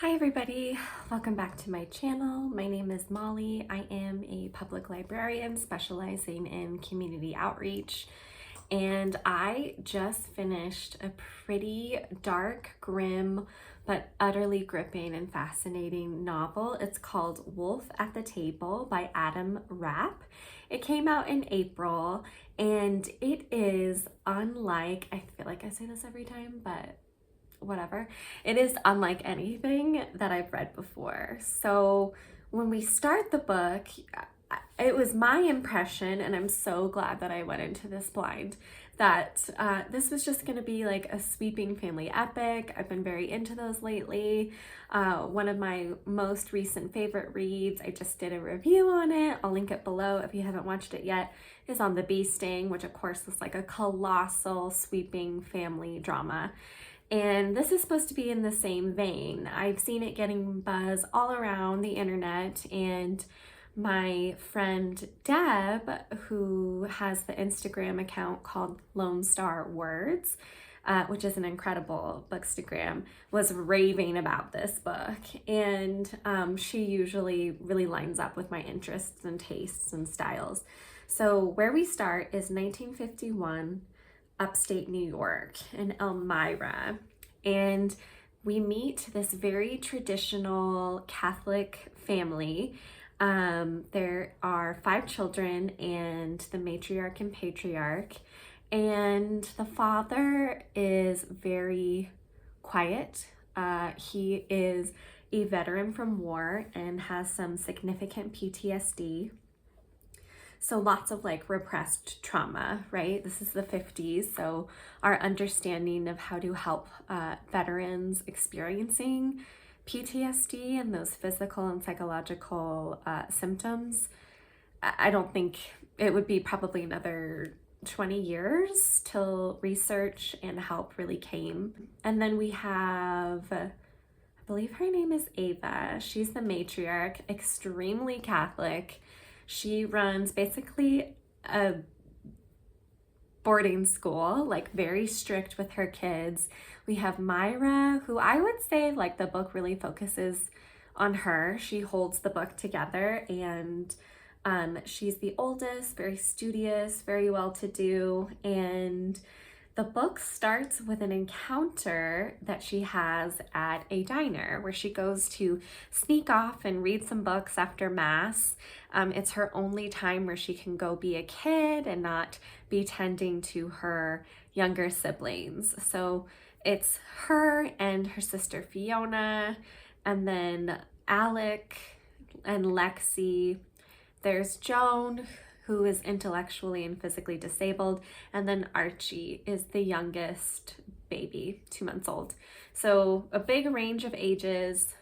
Hi everybody, welcome back to my channel. My name is Molly. I am a public librarian specializing in community outreach, and I just finished a pretty dark, grim, but utterly gripping and fascinating novel. It's called Wolf at the Table by Adam Rapp. It came out in April, and it is unlike, I feel like I say this every time, but whatever. It is unlike anything that I've read before. So when we start the book, it was my impression, and I'm so glad that I went into this blind, that this was just going to be like a sweeping family epic. I've been very into those lately. One of my most recent favorite reads, I just did a review on it. I'll link it below if you haven't watched it yet, is on The Bee Sting, which of course is like a colossal sweeping family drama. And this is supposed to be in the same vein. I've seen it getting buzz all around the internet, and my friend Deb, who has the Instagram account called Lone Star Words, which is an incredible bookstagram, was raving about this book. And she usually really lines up with my interests and tastes and styles. So where we start is 1951, upstate New York in Elmira, and we meet this very traditional Catholic family. There are 5 children and the matriarch and patriarch, and the father is very quiet. He is a veteran from war and has some significant PTSD. So lots of like repressed trauma, right? This is the 50s, so our understanding of how to help veterans experiencing PTSD and those physical and psychological symptoms, I don't think it would be probably another 20 years till research and help really came. And then we have, I believe her name is Ava. She's the matriarch, extremely Catholic. She runs basically a boarding school, like very strict with her kids. We have Myra, who I would say like the book really focuses on her. She holds the book together, and she's the oldest, very studious, very well-to-do, and the book starts with an encounter that she has at a diner where she goes to sneak off and read some books after Mass. It's her only time where she can go be a kid and not be tending to her younger siblings. So it's her and her sister Fiona, and then Alec and Lexi. There's Joan, who is intellectually and physically disabled, and then Archie is the youngest baby, 2 months old. So a big range of ages.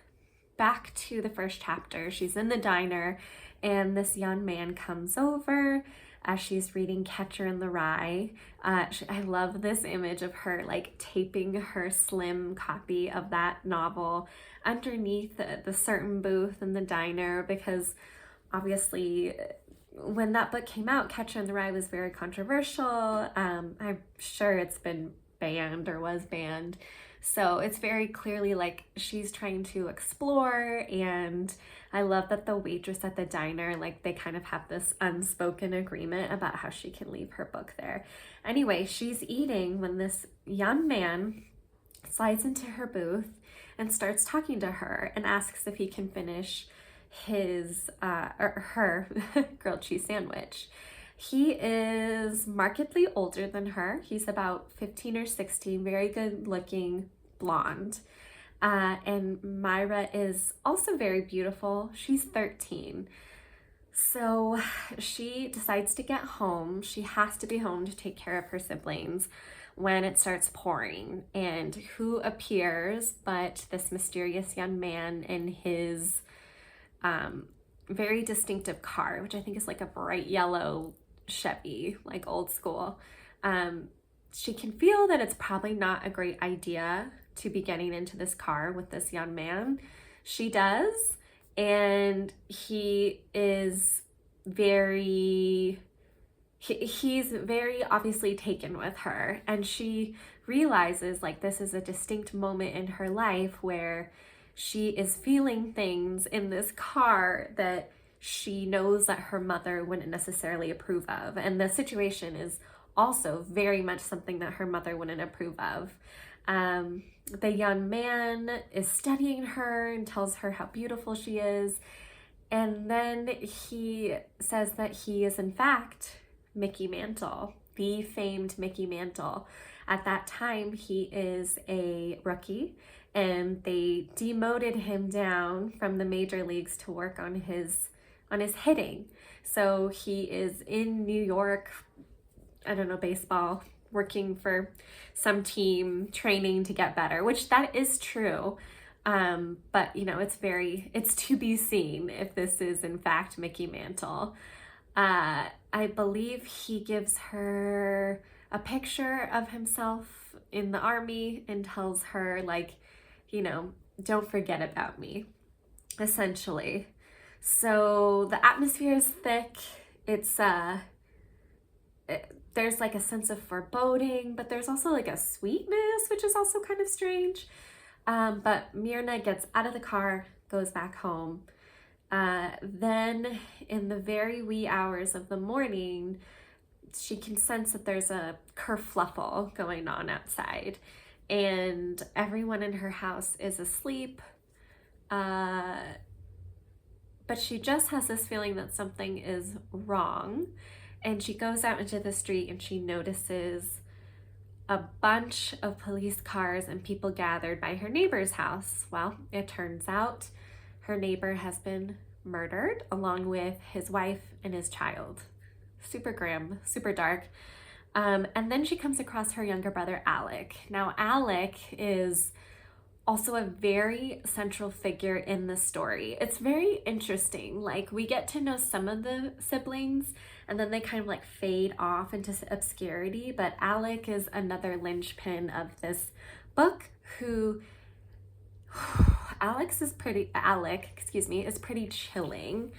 Back to the first chapter, she's in the diner, and this young man comes over as she's reading Catcher in the Rye. I love this image of her like taping her slim copy of that novel underneath the certain booth in the diner, because obviously when that book came out, Catcher in the Rye was very controversial. I'm sure it's been banned or was banned. So it's very clearly like she's trying to explore, and I love that the waitress at the diner, like they kind of have this unspoken agreement about how she can leave her book there. Anyway, she's eating when this young man slides into her booth and starts talking to her and asks if he can finish his or her grilled cheese sandwich. He is markedly older than her. He's about 15 or 16, very good looking, blonde. And Myra is also very beautiful. She's 13. So she decides to get home. She has to be home to take care of her siblings when it starts pouring. And who appears but this mysterious young man in his very distinctive car, which I think is like a bright yellow Chevy, like old school. She can feel that it's probably not a great idea to be getting into this car with this young man. She does, and he is very, he's very obviously taken with her, and she realizes like this is a distinct moment in her life where she is feeling things in this car that she knows that her mother wouldn't necessarily approve of. And the situation is also very much something that her mother wouldn't approve of. The young man is studying her and tells her how beautiful she is. And then he says that he is, in fact, Mickey Mantle, the famed Mickey Mantle. At that time, he is a rookie, and they demoted him down from the major leagues to work on his hitting. So he is in New York, I don't know, baseball, working for some team, training to get better, which that is true. But you know, it's to be seen if this is in fact Mickey Mantle. I believe he gives her a picture of himself in the army and tells her, like, you know, don't forget about me, essentially. So the atmosphere is thick. There's like a sense of foreboding, but there's also like a sweetness, which is also kind of strange. But Myrna gets out of the car, goes back home. Then in the very wee hours of the morning, she can sense that there's a kerfluffle going on outside, and everyone in her house is asleep. But she just has this feeling that something is wrong. And she goes out into the street and she notices a bunch of police cars and people gathered by her neighbor's house. Well, it turns out her neighbor has been murdered along with his wife and his child. Super grim, super dark. And then she comes across her younger brother, Alec. Now, Alec is also a very central figure in the story. It's very interesting. Like, we get to know some of the siblings and then they kind of like fade off into obscurity, but Alec is another linchpin of this book who Alec is pretty chilling.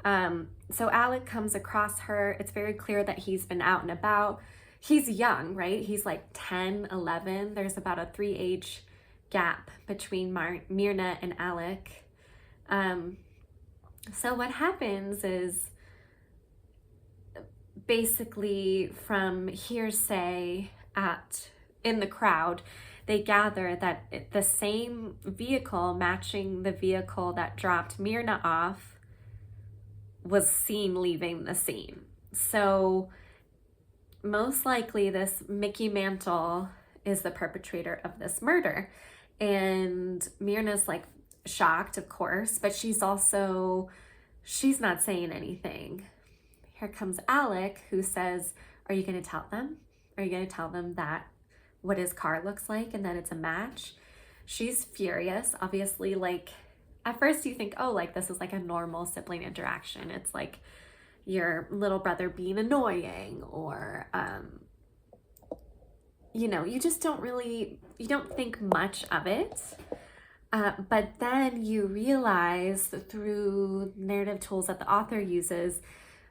So Alec comes across her. It's very clear that he's been out and about. He's young, right? He's like 10, 11. There's about a 3 age gap between Myrna and Alec. So what happens is, basically from hearsay in the crowd, they gather that the same vehicle matching the vehicle that dropped Myrna off was seen leaving the scene. So most likely this Mickey Mantle is the perpetrator of this murder. And Myrna's like shocked, of course, but she's not saying anything. Here comes Alec, who says, are you going to tell them? Are you going to tell them that what his car looks like and that it's a match? She's furious, obviously. Like, at first you think, oh, like this is like a normal sibling interaction. It's like your little brother being annoying, or you know, you don't think much of it. But then you realize through narrative tools that the author uses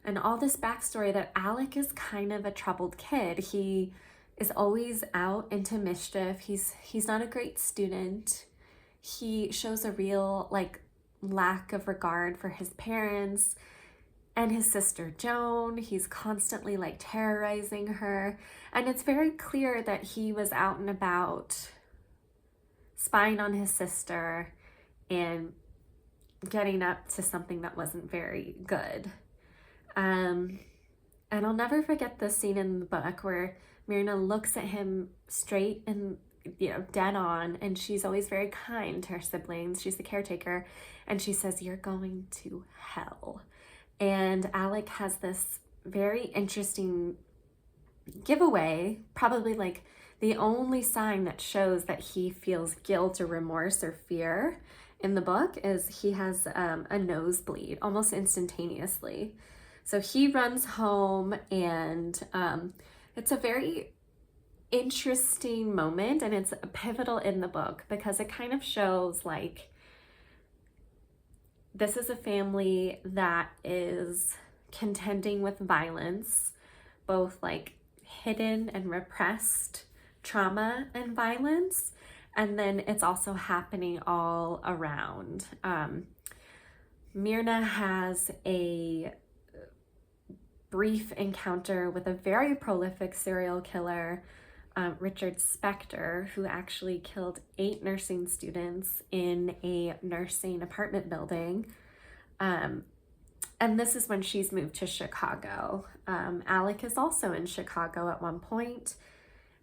and all this backstory that Alec is kind of a troubled kid. He is always out into mischief. He's not a great student. He shows a real like lack of regard for his parents and his sister Joan. He's constantly like terrorizing her. And it's very clear that he was out and about spying on his sister and getting up to something that wasn't very good. And I'll never forget this scene in the book where Myrna looks at him straight and, you know, dead on, and she's always very kind to her siblings. She's the caretaker, and she says, "You're going to hell." And Alec has this very interesting giveaway, probably like the only sign that shows that he feels guilt or remorse or fear in the book is he has a nosebleed almost instantaneously. So he runs home, and it's a very interesting moment, and it's pivotal in the book because it kind of shows like this is a family that is contending with violence, both like hidden and repressed trauma and violence. And then it's also happening all around. Myrna has a brief encounter with a very prolific serial killer, Richard Spector, who actually killed 8 nursing students in a nursing apartment building. And this is when she's moved to Chicago. Alec is also in Chicago at one point,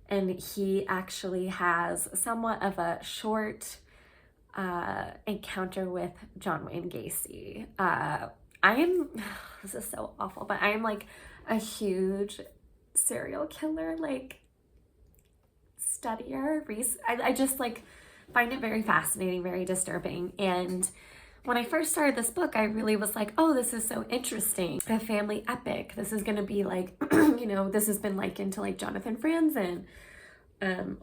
and he actually has somewhat of a short encounter with John Wayne Gacy. This is so awful, but I am like a huge serial killer like studier. I just like find it very fascinating, very disturbing. And when I first started this book, I really was like, oh, this is so interesting. A family epic. This is going to be like, you know, this has been likened to like Jonathan Franzen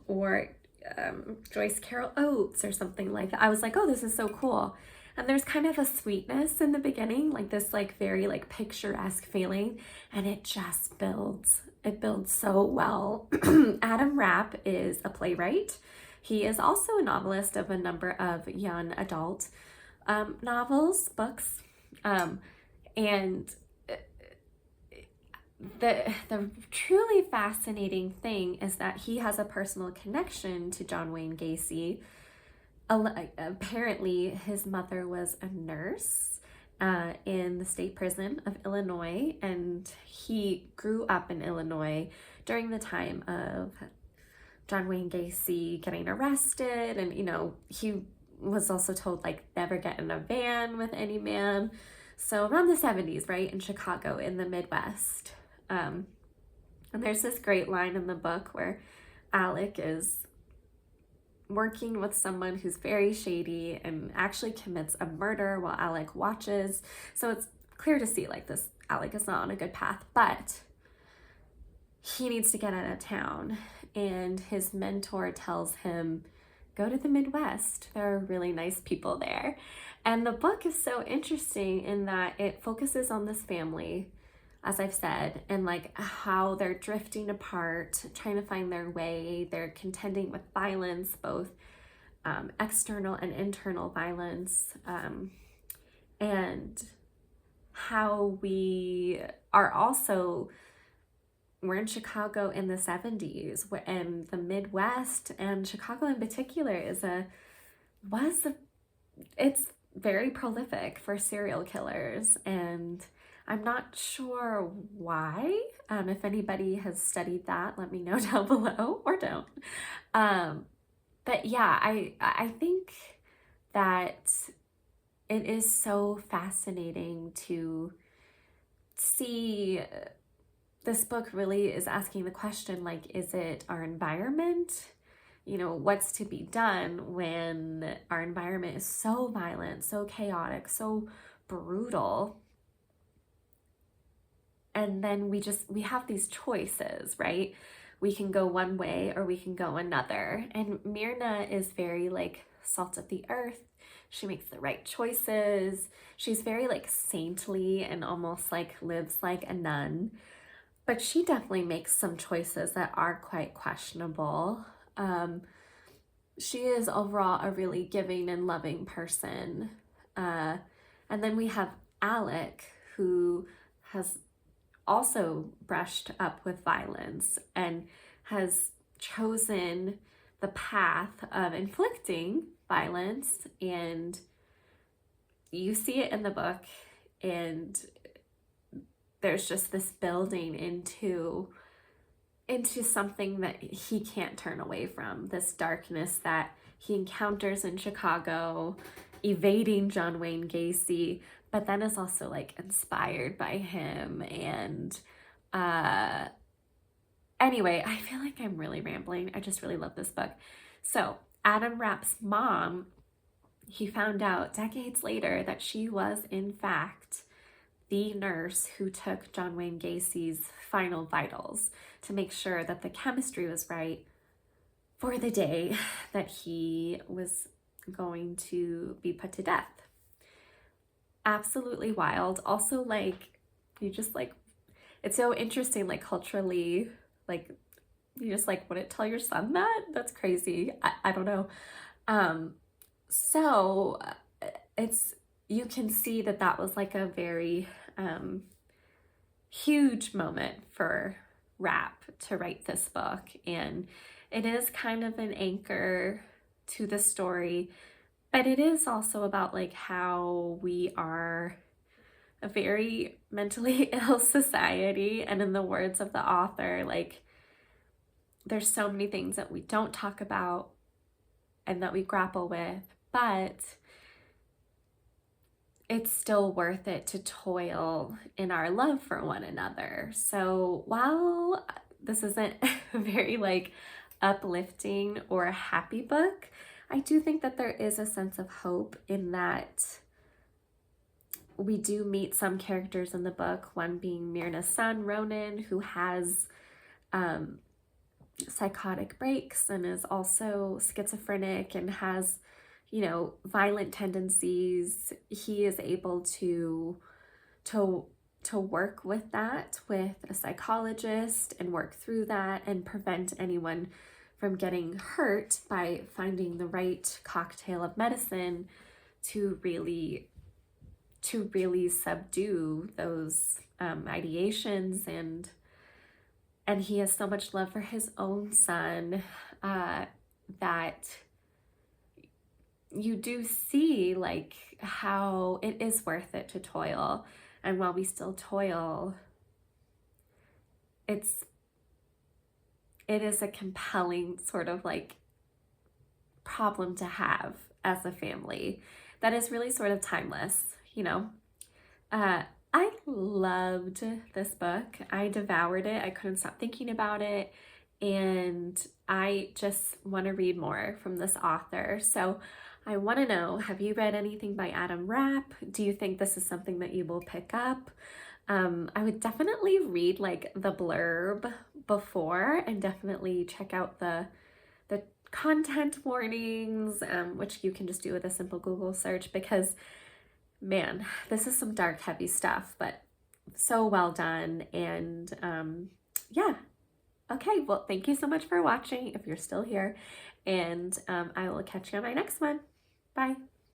or Joyce Carol Oates or something like that. I was like, oh, this is so cool. And there's kind of a sweetness in the beginning, like this like very like picturesque feeling, and it just builds. It builds so well. Adam Rapp is a playwright. He is also a novelist of a number of young adult novels, books, and the truly fascinating thing is that he has a personal connection to John Wayne Gacy. Apparently, his mother was a nurse in the state prison of Illinois, and he grew up in Illinois during the time of John Wayne Gacy getting arrested, and you know, he was also told like never get in a van with any man. So around the 70s, right, in Chicago in the Midwest. And there's this great line in the book where Alec is working with someone who's very shady and actually commits a murder while Alec watches. So it's clear to see like this Alec is not on a good path, but he needs to get out of town. And his mentor tells him, go to the Midwest. There are really nice people there. And the book is so interesting in that it focuses on this family, as I've said, and like how they're drifting apart, trying to find their way. They're contending with violence, both external and internal violence, and how we are also, we're in Chicago in the 70s, and the Midwest and Chicago in particular it's very prolific for serial killers, and I'm not sure why. If anybody has studied that, let me know down below, or don't. But yeah, I think that it is so fascinating to see. This book really is asking the question, like, is it our environment? You know, what's to be done when our environment is so violent, so chaotic, so brutal? And then we have these choices, right? We can go one way or we can go another. And Myrna is very like salt of the earth. She makes the right choices. She's very like saintly and almost like lives like a nun. But she definitely makes some choices that are quite questionable. She is overall a really giving and loving person. And then we have Alec, who has also brushed up with violence and has chosen the path of inflicting violence. And you see it in the book, and there's just this building into something that he can't turn away from, this darkness that he encounters in Chicago, evading John Wayne Gacy, but then is also like inspired by him. And anyway, I feel like I'm really rambling. I just really love this book. So Adam Rapp's mom, he found out decades later that she was in fact the nurse who took John Wayne Gacy's final vitals to make sure that the chemistry was right for the day that he was going to be put to death. Absolutely wild. Also, like, you just like, it's so interesting, like culturally, like You just like wouldn't tell your son that? That's crazy. I don't know. Um, so it's, you can see that that was like a very huge moment for Rapp to write this book. And it is kind of an anchor to the story, but it is also about like how we are a very mentally ill society. And in the words of the author, like there's so many things that we don't talk about and that we grapple with, but it's still worth it to toil in our love for one another. So while this isn't a very like uplifting or a happy book, I do think that there is a sense of hope in that we do meet some characters in the book, one being Myrna's son, Ronan, who has psychotic breaks and is also schizophrenic and has, you know, violent tendencies. He is able to work with that with a psychologist and work through that and prevent anyone from getting hurt by finding the right cocktail of medicine to really subdue those ideations. And he has so much love for his own son that you do see like how it is worth it to toil. And while we still toil, it is a compelling sort of like problem to have as a family that is really sort of timeless, you know. I loved this book. I devoured it. I couldn't stop thinking about it. And I just want to read more from this author. So I want to know, have you read anything by Adam Rapp? Do you think this is something that you will pick up? I would definitely read like the blurb before and definitely check out the content warnings, which you can just do with a simple Google search, because man, this is some dark, heavy stuff, but so well done. And yeah. Okay, well, thank you so much for watching if you're still here, and I will catch you on my next one. Bye.